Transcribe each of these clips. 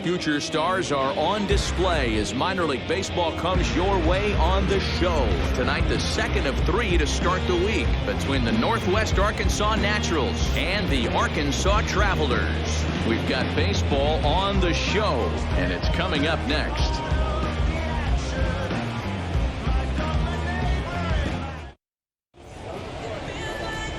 future stars are on display as minor league baseball comes your way on the show. Tonight, the second of 3 to start the week between the Northwest Arkansas Naturals and the Arkansas Travelers. We've got baseball on the show, and it's coming up next.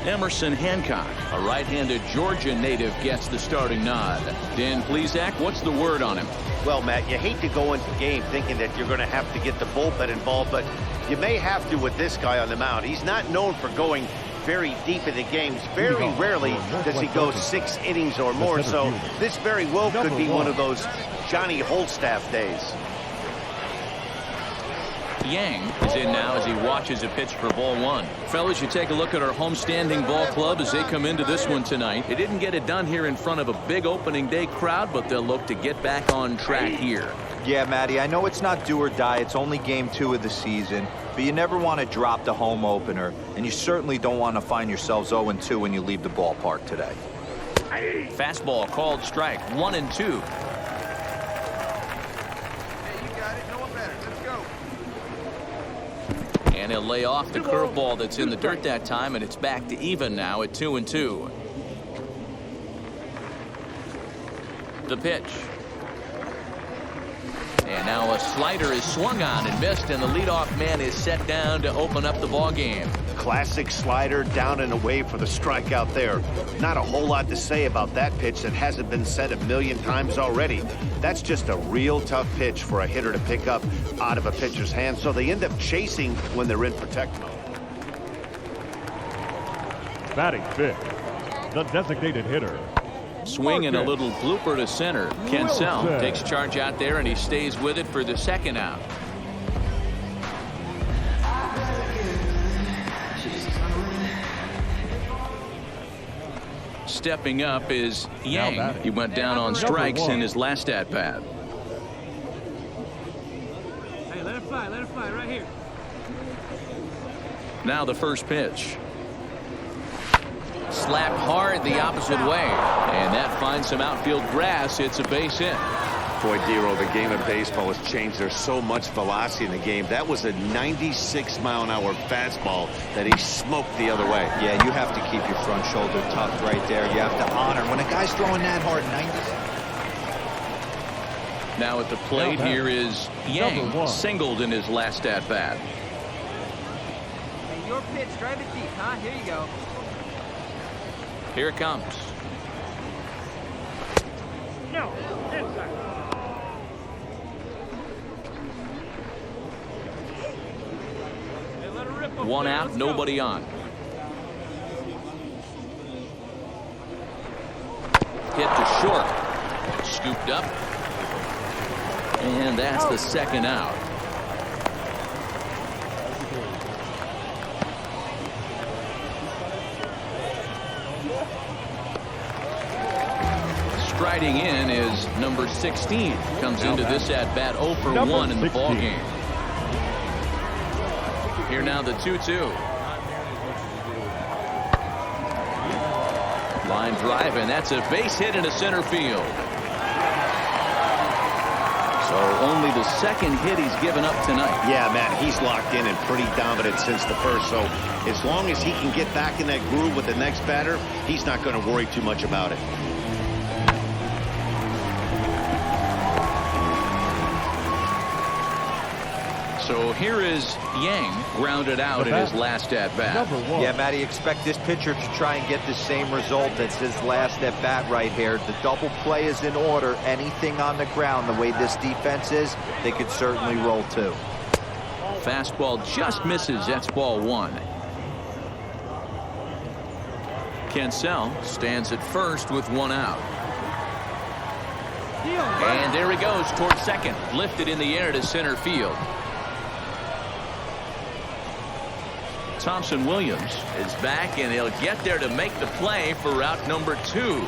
Emerson Hancock, a right-handed Georgia native, gets the starting nod. Dan Plesac, what's the word on him? Well, Matt, you hate to go into the game thinking that you're going to have to get the bullpen involved, but you may have to with this guy on the mound. He's not known for going very deep in the games. Very rarely does he go 6 innings or more, so this very well could be one of those Johnny Holstaff days. Yang is in now as he watches a pitch for ball 1. Fellas, you take a look at our homestanding ball club as they come into this one tonight. They didn't get it done here in front of a big opening day crowd, but they'll look to get back on track here. Yeah, Matty, I know it's not do or die. It's only game 2 of the season, but you never want to drop the home opener, and you certainly don't want to find yourselves 0-2 when you leave the ballpark today. Fastball called strike, 1-2. And he'll lay off the curveball that's in the dirt that time, and it's back to even now at 2-2. The pitch. And now a slider is swung on and missed, and the leadoff man is set down to open up the ball game. Classic slider down and away for the strikeout there. Not a whole lot to say about that pitch that hasn't been said a million times already. That's just a real tough pitch for a hitter to pick up out of a pitcher's hand, so they end up chasing when they're in protect mode. Batting 5th, the designated hitter. Swing and a little blooper to center. Kensell takes charge out there, and he stays with it for the second out. Stepping up is Yang. He went down on strikes in his last at-bat. Hey, let it fly right here. Now the first pitch. Slapped hard the opposite way, and that finds some outfield grass. It's a base hit. Boy, Dero, the game of baseball has changed. There's so much velocity in the game. That was a 96-mile-an-hour fastball that he smoked the other way. Yeah, you have to keep your front shoulder tucked right there. You have to honor when a guy's throwing that hard 90. Now at the plate here is Yang, singled in his last at-bat. Hey, your pitch, drive it deep, huh? Here you go. Here it comes. No, inside. One out, nobody on. Hit to short. Scooped up. And that's the second out. Striding in is number 16. Comes into this at-bat 0 for 1 in the ball game. Here now the 2-2. Line drive, and that's a base hit into center field. So only the second hit he's given up tonight. Yeah, Matt, he's locked in and pretty dominant since the first. So as long as he can get back in that groove with the next batter, he's not going to worry too much about it. So here is Yang, grounded out in his last at-bat. Yeah, Matty, expect this pitcher to try and get the same result as his last at-bat right here. The double play is in order. Anything on the ground, the way this defense is, they could certainly roll too. Fastball just misses. That's ball 1. Kensell stands at first with 1 out. And there he goes towards second. Lifted in the air to center field. Thompson Williams is back, and he'll get there to make the play for route number 2.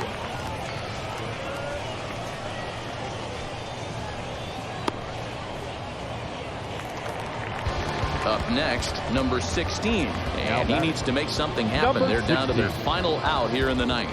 Up next, number 16, and he needs to make something happen. They're down to their final out here in the 9th.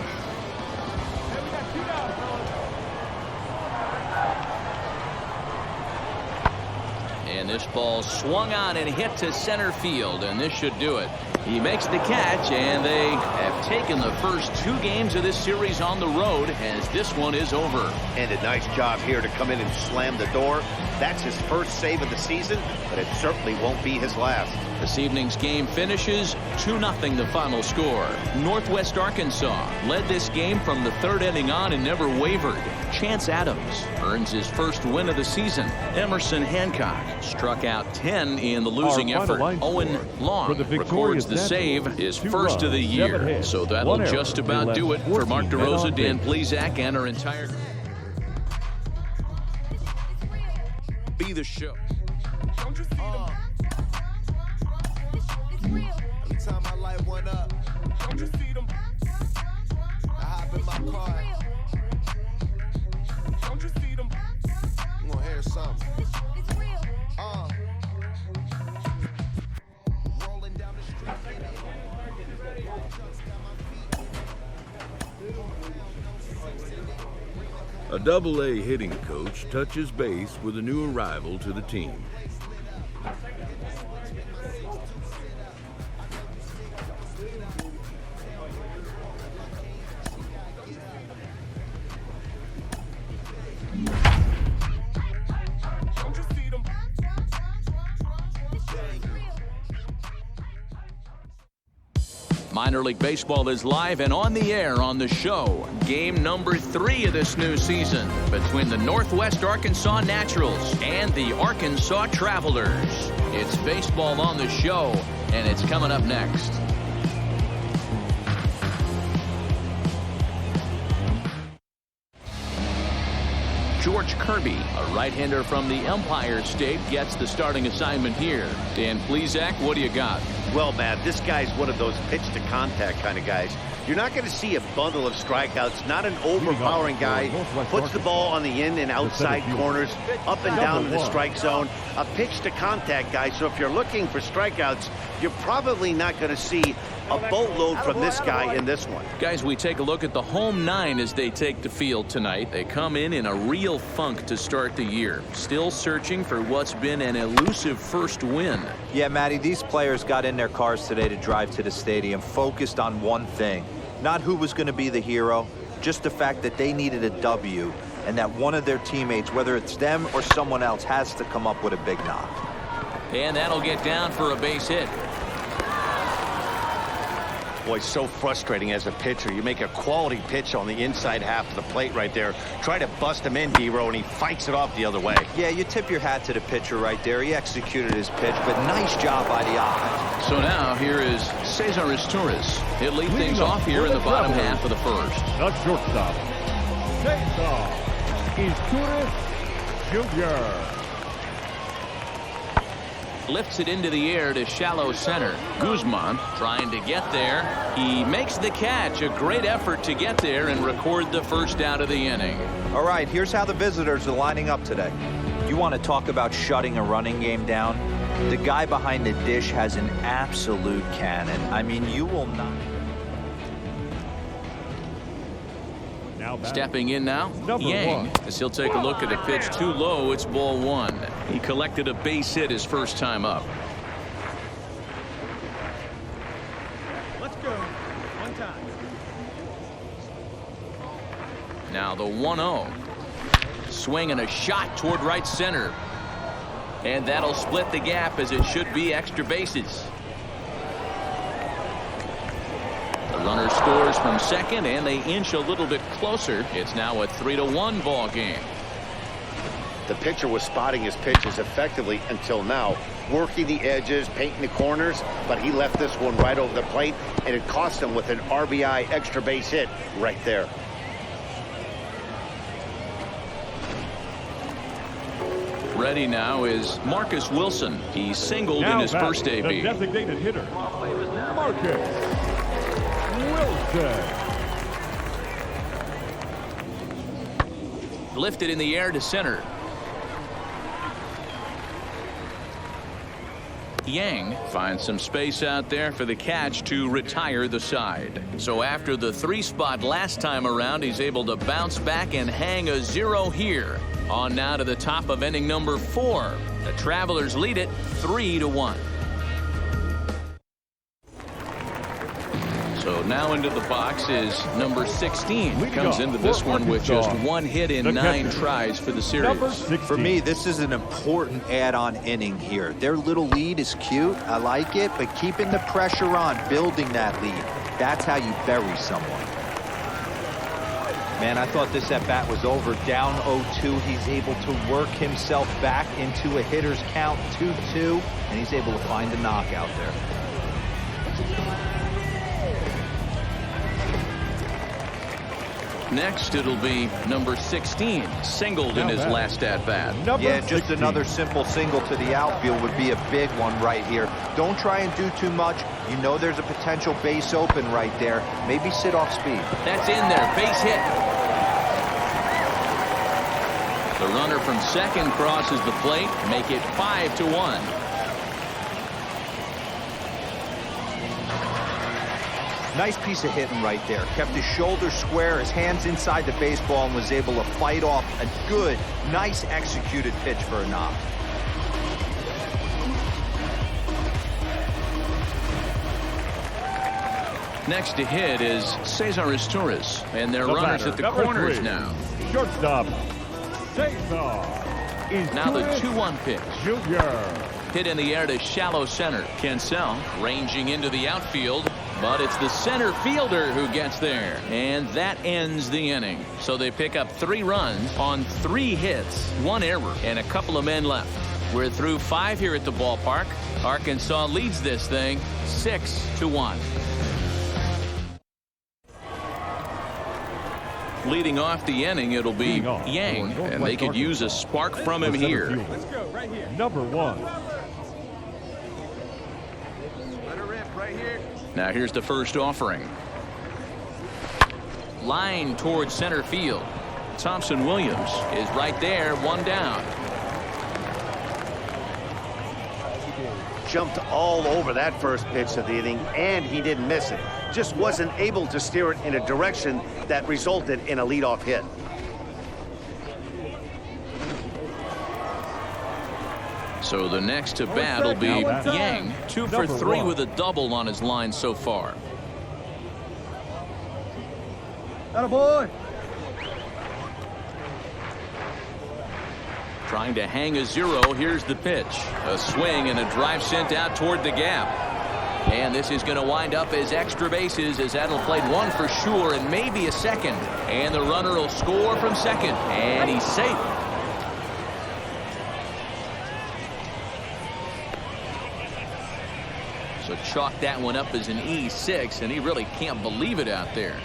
And this ball swung on and hit to center field, and this should do it. He makes the catch, and they have taken the first 2 games of this series on the road as this one is over. And a nice job here to come in and slam the door. That's his first save of the season, but it certainly won't be his last. This evening's game finishes 2-0 the final score. Northwest Arkansas led this game from the 3rd inning on and never wavered. Chance Adams earns his first win of the season. Emerson Hancock struck out 10 in the losing effort. Owen Long records the save, his first of the year. So that'll just about do it for Mark DeRosa, Dan Plesac, and our entire be the show. Every time I light one up, don't you see them? I hop in my car. Don't you see them? I'm gonna hear something. Rolling down the street. A Double-A hitting coach touches base with a new arrival to the team. Minor League Baseball is live and on the air on the show. Game number 3 of this new season between the Northwest Arkansas Naturals and the Arkansas Travelers. It's baseball on the show, and it's coming up next. George Kirby, a right-hander from the Empire State, gets the starting assignment here. Dan Plesac, what do you got? Well, Matt, this guy's one of those pitch-to-contact kind of guys. You're not going to see a bundle of strikeouts, not an overpowering guy. Puts the ball on the in and outside corners, up and down in the strike zone. A pitch-to-contact guy, so if you're looking for strikeouts, you're probably not going to see a boatload from this guy in this one. Guys, we take a look at the home 9 as they take the field tonight. They come in a real funk to start the year. Still searching for what's been an elusive first win. Yeah, Matty, these players got in their cars today to drive to the stadium focused on one thing. Not who was going to be the hero, just the fact that they needed a W and that one of their teammates, whether it's them or someone else, has to come up with a big knock. And that'll get down for a base hit. Boy, so frustrating as a pitcher. You make a quality pitch on the inside half of the plate right there. Try to bust him in, D-Row, and he fights it off the other way. Yeah, you tip your hat to the pitcher right there. He executed his pitch, but nice job by the offense. So now here is Cesar Torres. He'll lead things off here in the bottom half of the first. The shortstop, Cesar Torres Jr. Lifts it into the air to shallow center. Guzman trying to get there. He makes the catch. A great effort to get there and record the first out of the inning. All right, here's how the visitors are lining up today. You want to talk about shutting a running game down? The guy behind the dish has an absolute cannon. I mean, you will not... Stepping in now, Yang, as he'll take a look at a pitch too low. It's ball 1. He collected a base hit his first time up. Let's go. One time. Now the 1-0. Swing and a shot toward right center. And that'll split the gap as it should be extra bases. The runner scores from second, and they inch a little bit closer. It's now a 3-1 ball game. The pitcher was spotting his pitches effectively until now, working the edges, painting the corners, but he left this one right over the plate, and it cost him with an RBI extra base hit right there. Ready now is Marcus Wilson. He singled in his first AB. The designated hitter, Marcus Wilson. Lifted in the air to center. Yang finds some space out there for the catch to retire the side. So after the 3 spot last time around, he's able to bounce back and hang a 0 here. On now to the top of inning number 4. The Travelers lead it 3-1. So now into the box is number 16. Comes into this one with just 1 hit in 9 tries for the series. For me, this is an important add-on inning here. Their little lead is cute. I like it, but keeping the pressure on, building that lead, that's how you bury someone. Man, I thought this at-bat was over. Down 0-2, he's able to work himself back into a hitter's count, 2-2, and he's able to find a knockout there. Next, it'll be number 16, singled in his last at-bat. Yeah, just another simple single to the outfield would be a big one right here. Don't try and do too much. You know there's a potential base open right there. Maybe sit off speed. That's in there, base hit. The runner from second crosses the plate, make it 5-1. Nice piece of hitting right there. Kept his shoulders square, his hands inside the baseball, and was able to fight off a good, nice executed pitch for a knock. Next to hit is Cesar Torres, and their runners at the corners now. Shortstop, Cesar. Now the 2-1 pitch. Junior. Hit in the air to shallow center. Cancel ranging into the outfield, but it's the center fielder who gets there, and that ends the inning. So they pick up 3 runs on 3 hits, 1 error, and a couple of men left. We're through 5 here at the ballpark. Arkansas leads this thing 6-1. Leading off the inning, it'll be Yang, and they could use a spark from him here. Let's go, right here. Number 1. Let her rip right here. Now here's the first offering. Line towards center field. Thompson Williams is right there, 1 down. Jumped all over that first pitch of the inning, and he didn't miss it. Just wasn't able to steer it in a direction that resulted in a leadoff hit. So the next to bat will be Yang, 2 for 3 with a double on his line so far. Attaboy. Trying to hang a 0. Here's the pitch. A swing and a drive sent out toward the gap. And this is going to wind up as extra bases, as that'll play 1 for sure and maybe a second. And the runner will score from second. And he's safe. So chalk that one up as an E6, and he really can't believe it out there.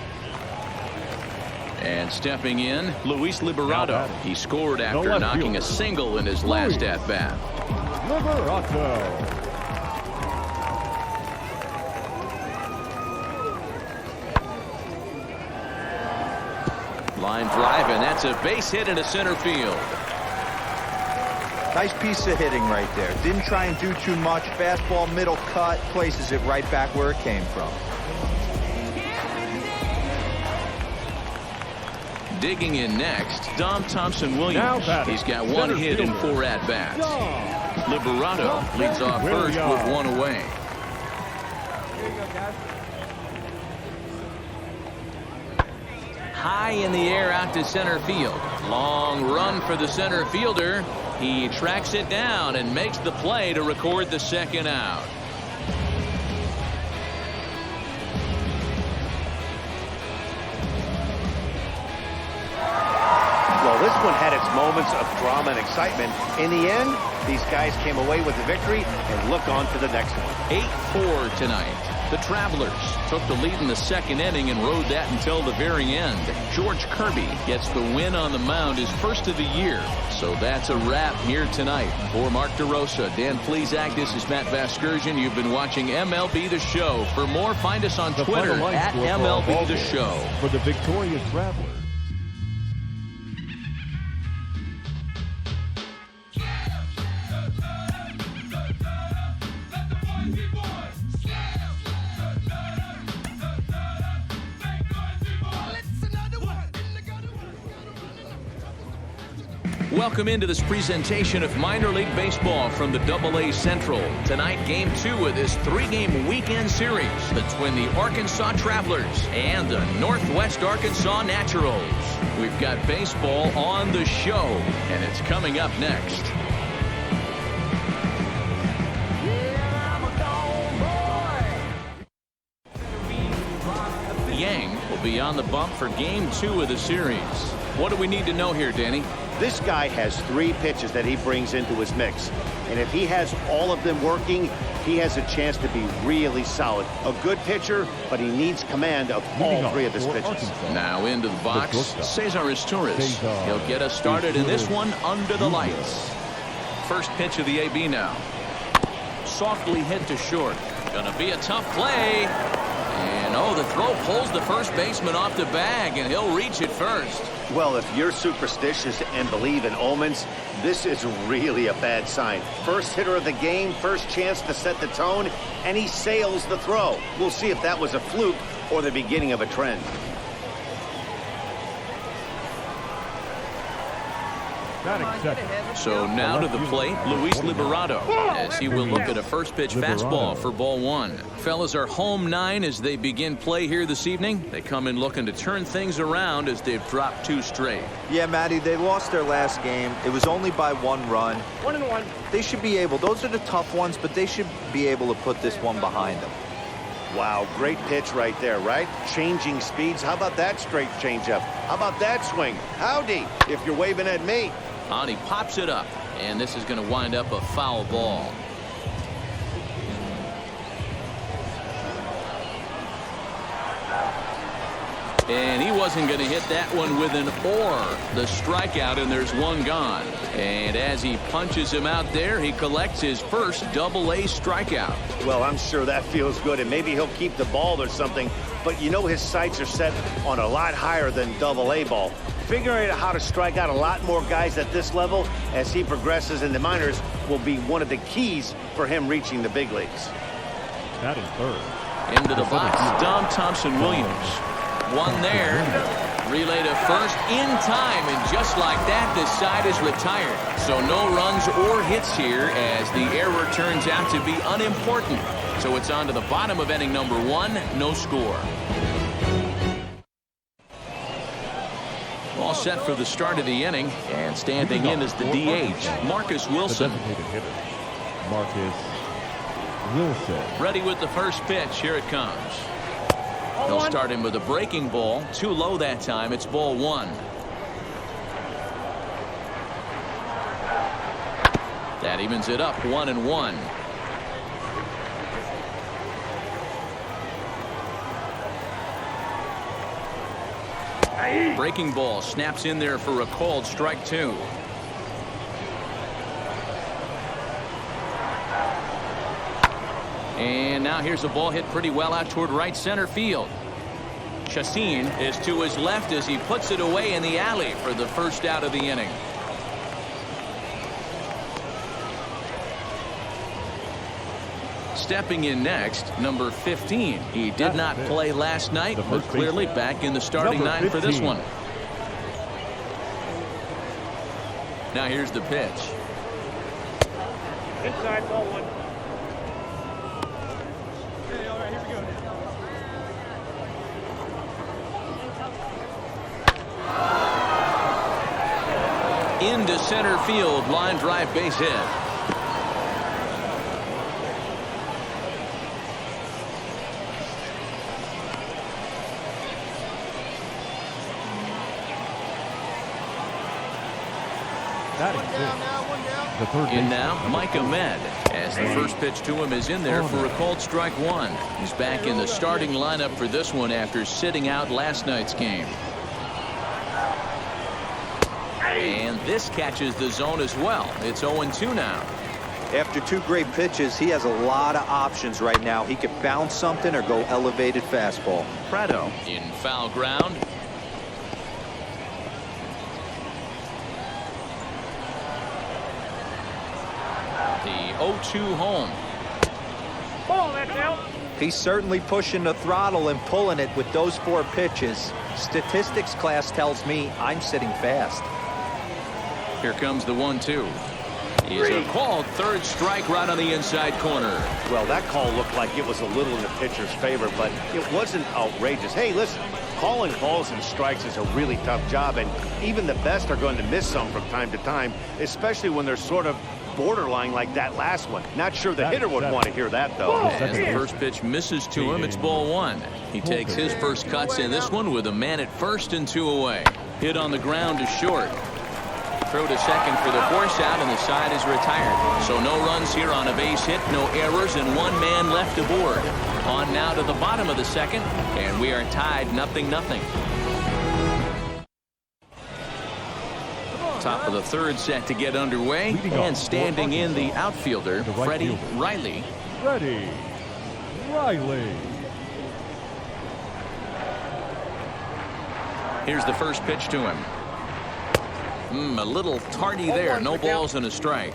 And stepping in, Luis Liberato. He scored after knocking a single in his last at-bat. Liberato. Line drive, and that's a base hit into center field. Nice piece of hitting right there. Didn't try and do too much. Fastball, middle cut, places it right back where it came from. Digging in next, Dom Thompson-Williams. He's got 1 hit in 4 at-bats. Liberato leads off first with 1 away. Here you go, guys. High in the air out to center field. Long run for the center fielder. He tracks it down and makes the play to record the second out. Well, this one had its moments of drama and excitement. In the end, these guys came away with the victory and look on to the next one. 8-4 tonight. The Travelers took the lead in the second inning and rode that until the very end. George Kirby gets the win on the mound, his first of the year. So that's a wrap here tonight. For Mark DeRosa, Dan Plesac, this is Matt Vasgersian. You've been watching MLB The Show. For more, find us on Twitter at MLB The Show. For the victorious Travelers. Welcome into this presentation of minor league baseball from the AA Central. Tonight, game 2 of this 3-game weekend series between the Arkansas Travelers and the Northwest Arkansas Naturals. We've got baseball on the show, and it's coming up next. Yang will be on the bump for game 2 of the series. What do we need to know here, Danny? This guy has 3 pitches that he brings into his mix. And if he has all of them working, he has a chance to be really solid. A good pitcher, but he needs command of all 3 of his pitches. Now into the box, Cesar Torres. He'll get us started in this one under the lights. First pitch of the AB now. Softly hit to short. Gonna be a tough play. And oh, the throw pulls the first baseman off the bag, and he'll reach it first. Well, if you're superstitious and believe in omens, this is really a bad sign. First hitter of the game, first chance to set the tone, and he sails the throw. We'll see if that was a fluke or the beginning of a trend. So now to the plate, Luis Liberato, as he will look at a first pitch fastball for ball 1. Fellas are home 9 as they begin play here this evening. They come in looking to turn things around as they've dropped 2 straight. Yeah, Matty, they lost their last game. It was only by 1 run. 1-1. They should be able, those are the tough ones, but they should be able to put this one behind them. Wow, great pitch right there, right? Changing speeds. How about that straight changeup? How about that swing? Howdy, if you're waving at me. And he pops it up, and this is going to wind up a foul ball. And he wasn't going to hit that one with an or. The strikeout, and there's 1 gone. And as he punches him out there, he collects his first AA strikeout. Well, I'm sure that feels good, and maybe he'll keep the ball or something. But you know his sights are set on a lot higher than AA ball. Figuring out how to strike out a lot more guys at this level as he progresses in the minors will be one of the keys for him reaching the big leagues. That is third. Into the box, Dom Thompson-Williams. 1 there. Relay to first in time, and just like that, the side is retired. So no runs or hits here as the error turns out to be unimportant. So it's on to the bottom of inning number 1, no score. All set for the start of the inning, and standing in is the DH, Marcus Wilson. Marcus Wilson. Ready with the first pitch. Here it comes. They'll start him with a breaking ball. Too low that time. It's ball 1. That evens it up 1-1. Breaking ball snaps in there for a called strike 2. And now here's a ball hit pretty well out toward right center field. Chassin is to his left as he puts it away in the alley for the first out of the inning. Stepping in next, number 15. He did not play last night, but clearly back in the starting 9 for this one. Now here's the pitch. Inside, ball 1. Into center field, line drive, base hit. That is the third in now, Mike Ahmed, as the first pitch to him is in there for a called strike 1. He's back in the starting lineup for this one after sitting out last night's game. And this catches the zone as well. It's 0-2 now. After 2 great pitches, he has a lot of options right now. He could bounce something or go elevated fastball. Prado in foul ground. The 0-2 home. Ball, that's out. He's certainly pushing the throttle and pulling it with those 4 pitches. Statistics class tells me I'm sitting fast. Here comes the 1-2. Is a called third strike right on the inside corner. Well, that call looked like it was a little in the pitcher's favor, but it wasn't outrageous. Hey, listen, calling balls and strikes is a really tough job, and even the best are going to miss some from time to time, especially when they're sort of borderline like that last one. Not sure the hitter would want to hear that, though. As the first pitch misses to him, it's ball one. He takes his first cuts in this one with a man at first and 2 away. Hit on the ground to short. Throw to second for the force out, and the side is retired. So no runs here on a base hit, no errors, and 1 man left aboard. On now to the bottom of the second, and we are tied 0-0. Top of the third set to get underway, and standing in the outfielder, Freddie Riley. Freddie Riley. Here's the first pitch to him. A little tardy there. No balls and a strike.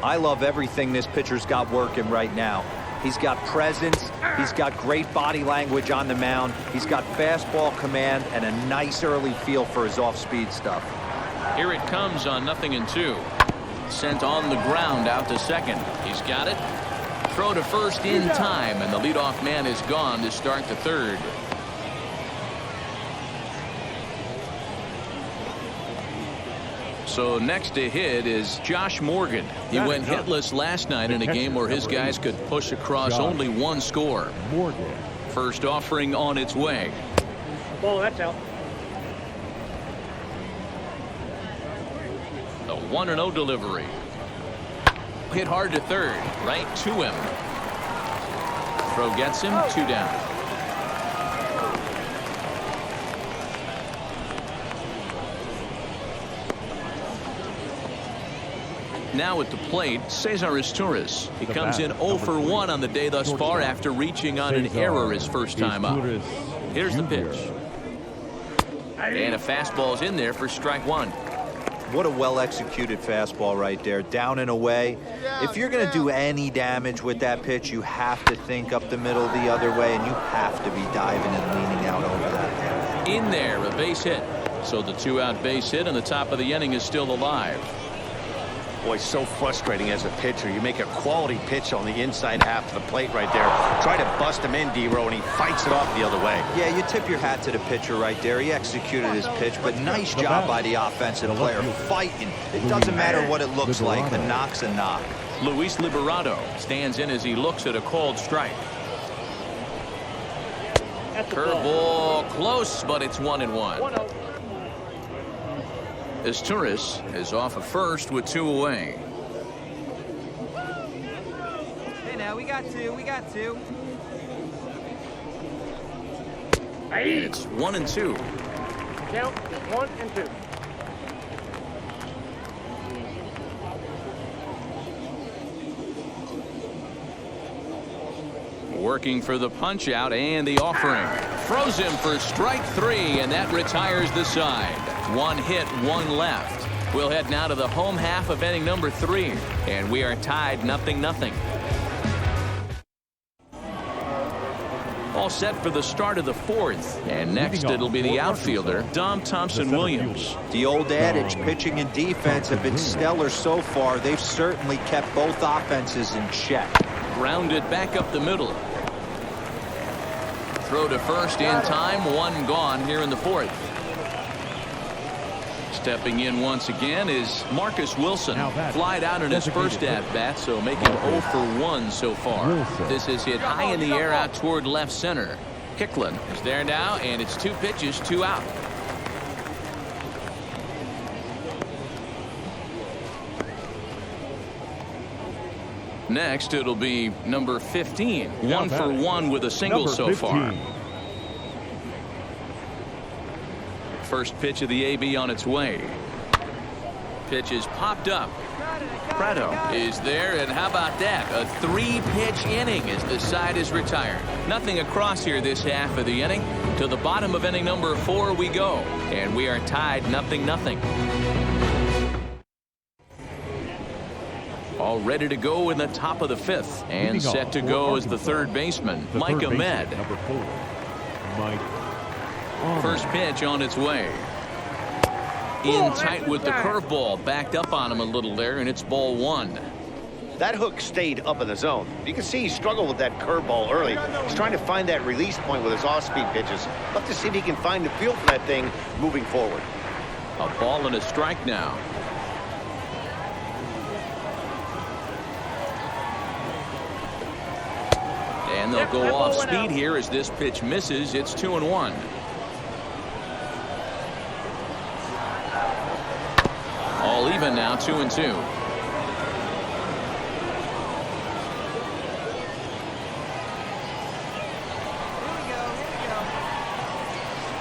I love everything this pitcher's got working right now. He's got presence. He's got great body language on the mound. He's got fastball command and a nice early feel for his off-speed stuff. Here it comes on 0-2. Sent on the ground out to second. He's got it. Throw to first in time, and the leadoff man is gone to start the third. So next to hit is Josh Morgan. He went hitless last night in a game where his guys could push across only 1 score. Morgan. First offering on its way. Ball, that's out. The 1-0 delivery. Hit hard to third, right to him. Throw gets him, 2 down. Now at the plate, Cesar Izturis. He comes in 0 for 1 on the day thus far after reaching on an error his first time up. Here's the pitch. And a fastball's in there for strike 1. What a well-executed fastball right there, down and away. If you're going to do any damage with that pitch, you have to think up the middle the other way, and you have to be diving and leaning out over that. In there, a base hit. So the 2-out base hit, and the top of the inning is still alive. Boy, so frustrating as a pitcher. You make a quality pitch on the inside half of the plate right there. Try to bust him in, D-Row, and he fights it off the other way. Yeah, you tip your hat to the pitcher right there. He executed his pitch, but nice job by the offensive player fighting. It doesn't matter what it looks like. A knock's a knock. Luis Liberato stands in as he looks at a called strike. Curveball close, but it's 1-1. Izturis is off of first with 2 away. Hey, now we got 2. We got 2. It's 1-2. Count 1 and 2. Working for the punch out and the offering. Throws him for strike 3, and that retires the side. 1 hit, 1 left. We'll head now to the home half of inning number 3, and we are tied 0-0. All set for the start of the 4th, and next it'll be the outfielder, Dom Thompson-Williams. The old adage, pitching and defense have been stellar so far. They've certainly kept both offenses in check. Grounded back up the middle. Throw to first in time, 1 gone here in the 4th. Stepping in once again is Marcus Wilson. Flied out in his first at-bat, so making 0 for 1 so far. This is hit high in the air out toward left center. Kicklin is there now, and it's 2 pitches, 2 out. Next, it'll be number 15. 1 for 1 with a single so far. First pitch of the AB on its way. Pitch is popped up. Prado is there, and how about that? A 3-pitch inning as the side is retired. Nothing across here this half of the inning. To the bottom of inning number 4 we go, and we are tied 0-0. All ready to go in the top of the 5th, and set to go as the third baseman, Mike Ahmed. Number 4, Mike. First pitch on its way. In tight with the curveball. Backed up on him a little there, and it's ball one. That hook stayed up in the zone. You can see he struggled with that curveball early. He's trying to find that release point with his off-speed pitches. Love to see if he can find the feel for that thing moving forward. A ball and a strike now. And they'll go off speed here as this pitch misses. It's 2-1. All even now, 2-2.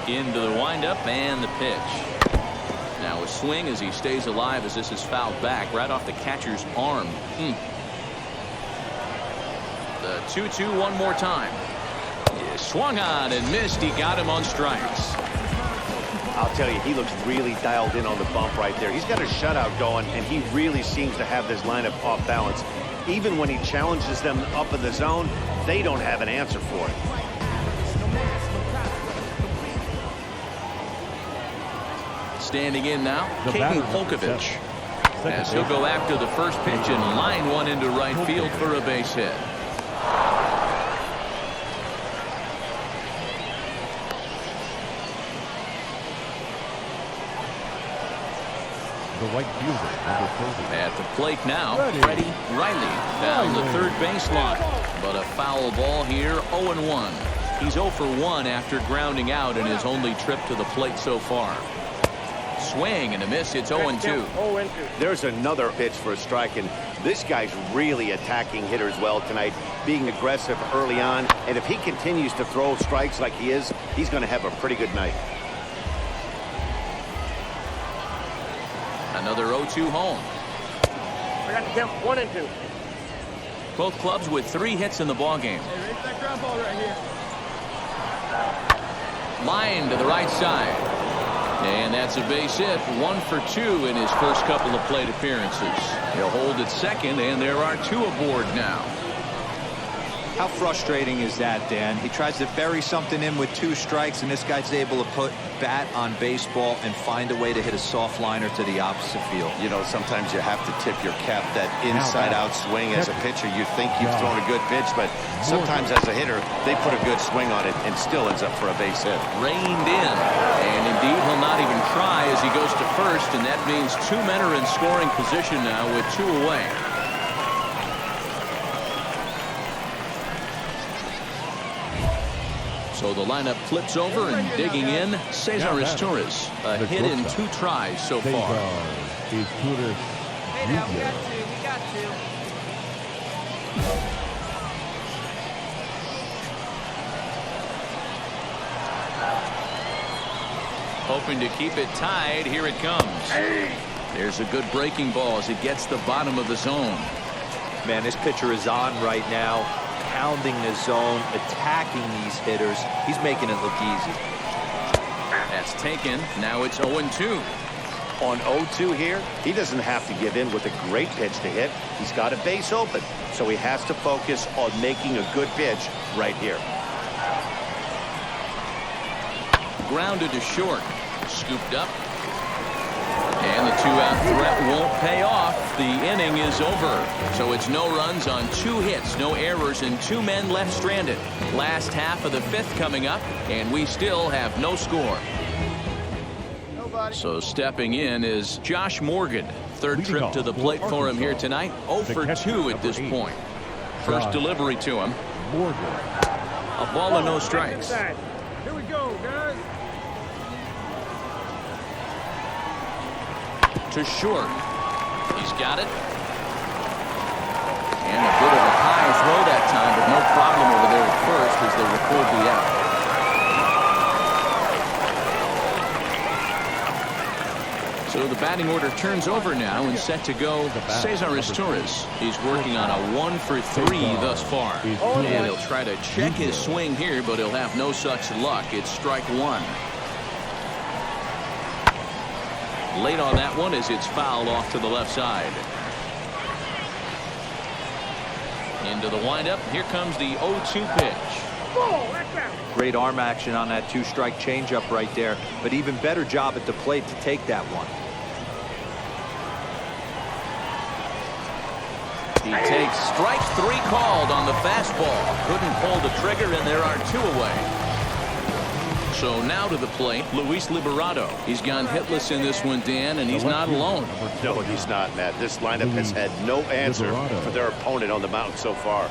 Into the windup and the pitch. Now a swing as he stays alive as this is fouled back right off the catcher's arm. The 2-2 one more time. Yeah, swung on and missed. He got him on strikes. I'll tell you, he looks really dialed in on the bump right there. He's got a shutout going, and he really seems to have this lineup off balance. Even when he challenges them up in the zone, they don't have an answer for it. Standing in now, Caden Polkovich. As he'll go after the first pitch and line one into right field for a base hit. The right fielder, at the plate now, Freddie Riley down the third baseline. But a foul ball here, 0-1. He's 0 for 1 after grounding out in his only trip to the plate so far. Swing and a miss. It's 0-2. There's another pitch for a strike, and this guy's really attacking hitters well tonight, being aggressive early on. And if he continues to throw strikes like he is, he's going to have a pretty good night. Another 0-2 home. I got the count 1-2. Both clubs with 3 hits in the ballgame. Hey, raise that ground ball right here. Line to the right side. And that's a base hit. 1 for 2 in his first couple of plate appearances. He'll hold at second, and there are 2 aboard now. How frustrating is that, Dan? He tries to bury something in with 2 strikes, and this guy's able to put bat on baseball and find a way to hit a soft liner to the opposite field. You know, sometimes you have to tip your cap. That inside-out swing as a pitcher, you think you've thrown a good pitch, but sometimes as a hitter, they put a good swing on it and still ends up for a base hit. Reined in, and indeed he'll not even try as he goes to first, and that means 2 men are in scoring position now with 2 away. So the lineup flips over, and digging in, Cesar Torres. A hit in 2 tries so far. Hey, now we got 2. We got 2. Hoping to keep it tied. Here it comes. There's a good breaking ball as it gets the bottom of the zone. Man, this pitcher is on right now, pounding the zone, attacking these hitters. He's making it look easy. That's taken. Now it's 0-2. On 0-2 here, he doesn't have to give in with a great pitch to hit. He's got a base open, so he has to focus on making a good pitch right here. Grounded to short. Scooped up. And the 2-out threat won't pay off. The inning is over. So it's no runs on 2 hits, no errors, and 2 men left stranded. Last half of the 5th coming up, and we still have no score. So stepping in is Josh Morgan. 3rd trip to the plate for him here tonight. 0 for 2 at this point. First delivery to him. A ball and no strikes. Here we go, guys. To short. He's got it. And a bit of a high throw that time, but no problem over there at first as they record the out. So the batting order turns over now and set to go Cesar Torres. He's working on a 1 for 3 thus far. And he'll try to check his swing here, but he'll have no such luck. It's strike 1. Late on that one as it's fouled off to the left side. Into the windup. Here comes the 0-2 pitch. Great arm action on that two-strike changeup right there, but even better job at the plate to take that one. He takes strike 3 called on the fastball. Couldn't pull the trigger, and there are 2 away. So now to the plate, Luis Liberato. He's gone hitless in this one, Dan, and he's not alone. No, he's not, Matt. This lineup has had no answer for their opponent on the mound so far.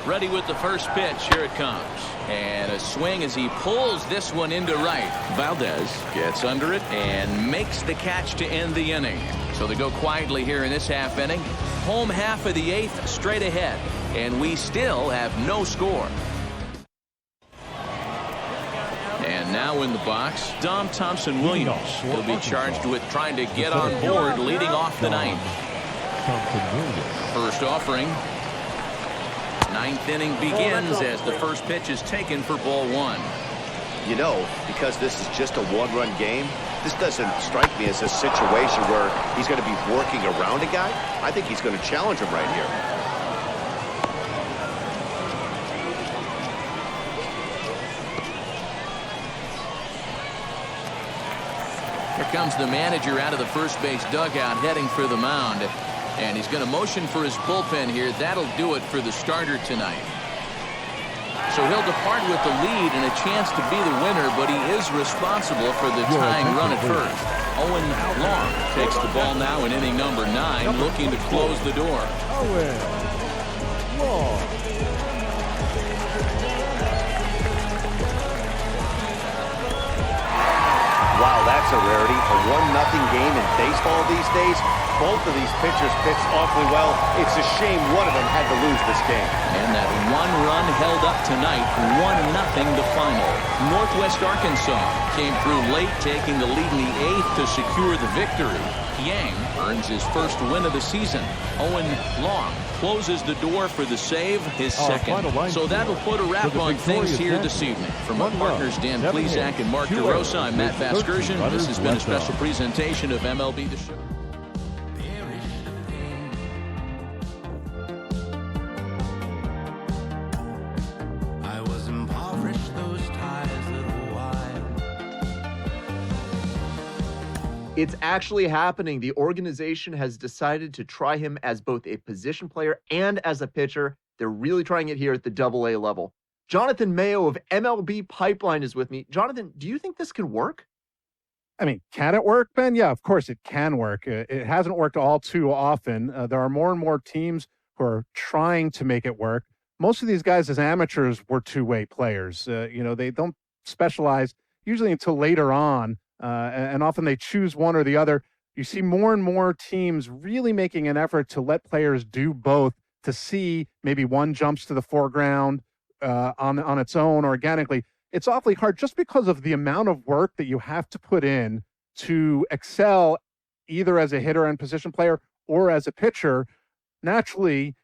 Ready with the first pitch. Here it comes. And a swing as he pulls this one into right. Valdez gets under it and makes the catch to end the inning. So they go quietly here in this half inning. Home half of the 8th straight ahead. And we still have no score. And now in the box, Dom Thompson-Williams. He'll be charged with trying to get on board leading off the 9th. First offering. 9th inning begins as the first pitch is taken for ball 1. You know, because this is just a one-run game, this doesn't strike me as a situation where he's going to be working around a guy. I think he's going to challenge him right here. Here comes the manager out of the first base dugout heading for the mound. And he's going to motion for his bullpen here. That'll do it for the starter tonight. So he'll depart with the lead and a chance to be the winner, but he is responsible for the tying run at first. Owen Long takes the ball now in inning number 9, looking to close the door. Owen Long. Wow, that's a rarity. A 1-0 game in baseball these days. Both of these pitchers pitched awfully well. It's a shame one of them had to lose this game. And that 1 run held up tonight, 1-0 the final. Northwest Arkansas came through late, taking the lead in the 8th to secure the victory. Yang earns his first win of the season. Owen Long closes the door for the save, his second. So that'll put a wrap on things here this evening. From our partners Dan Plesac and Mark DeRosa, I'm Matt Vasgersian. This has been a special presentation of MLB The Show. It's actually happening. The organization has decided to try him as both a position player and as a pitcher. They're really trying it here at the AA level. Jonathan Mayo of MLB Pipeline is with me. Jonathan, do you think this can work? I mean, can it work, Ben? Yeah, of course it can work. It hasn't worked all too often. There are more and more teams who are trying to make it work. Most of these guys as amateurs were two-way players. They don't specialize usually until later on. And often they choose one or the other. You see more and more teams really making an effort to let players do both, to see maybe one jumps to the foreground on its own organically. It's awfully hard just because of the amount of work that you have to put in to excel either as a hitter and position player or as a pitcher. Naturally,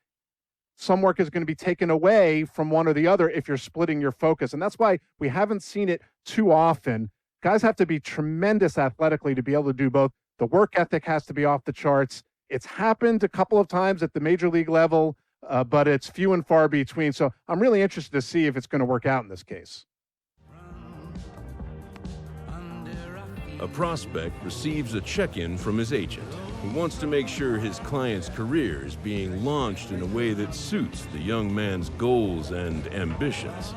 some work is going to be taken away from one or the other if you're splitting your focus. And that's why we haven't seen it too often. Guys have to be tremendous athletically to be able to do both. The work ethic has to be off the charts. It's happened a couple of times at the major league level, but it's few and far between. So I'm really interested to see if it's going to work out in this case. A prospect receives a check-in from his agent, who wants to make sure his client's career is being launched in a way that suits the young man's goals and ambitions.